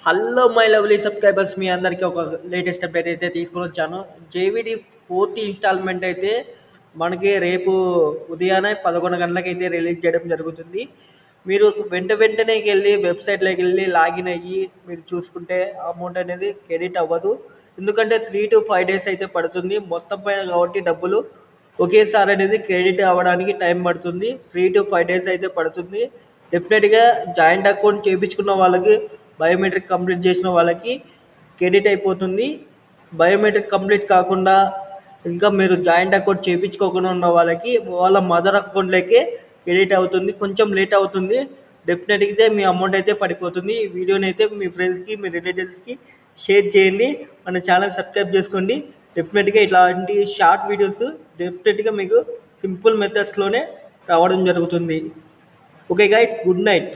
Hello my lovely subscribers, మీ అందరికీ ఒక latest update అయితే తీసుకొని వచ్చాను. జేవిడి 4th ఇన్స్టాల్మెంట్ అయితే మనకి రేపు ఉదయాన్నే 11 గంటలకు అయితే రిలీజ్ చేయడం జరుగుతుంది. మీరు వెంటనే వెళ్ళి వెబ్సైట్లోకి వెళ్ళి లాగిన్ అయ్యి మీరు చూసుకుంటే అమౌంట్ అనేది క్రెడిట్ అవ్వదు. ఎందుకంటే 3 to 5 డేస్ అయితే పడుతుంది మొత్తం పైన కాబట్టి డబ్బులు ఒకేసారి అనేది క్రెడిట్ అవ్వడానికి టైం పడుతుంది. 3 to 5 డేస్ అయితే పడుతుంది. డెఫినెట్గా జాయింట్ అకౌంట్ చేయించుకున్న వాళ్ళకి, బయోమెట్రిక్ కంప్లీట్ చేసిన వాళ్ళకి క్రెడిట్ అయిపోతుంది. బయోమెట్రిక్ కంప్లీట్ కాకుండా ఇంకా మీరు జాయింట్ అకౌంట్ చేయించుకోకుండా ఉన్న వాళ్ళకి వాళ్ళ మదర్ అకౌంట్లోకే క్రెడిట్ అవుతుంది. కొంచెం లేట్ అవుతుంది. డెఫినెట్గా మీ అమౌంట్ అయితే పడిపోతుంది. ఈ వీడియోని అయితే మీ ఫ్రెండ్స్కి, మీ రిలేటివ్స్కి షేర్ చేయండి. మన ఛానల్ సబ్స్క్రైబ్ చేసుకోండి. డెఫినెట్గా ఇట్లాంటి షార్ట్ వీడియోస్ డెఫినెట్గా మీకు సింపుల్ మెథడ్స్లోనే రావడం జరుగుతుంది. Okay guys, good night.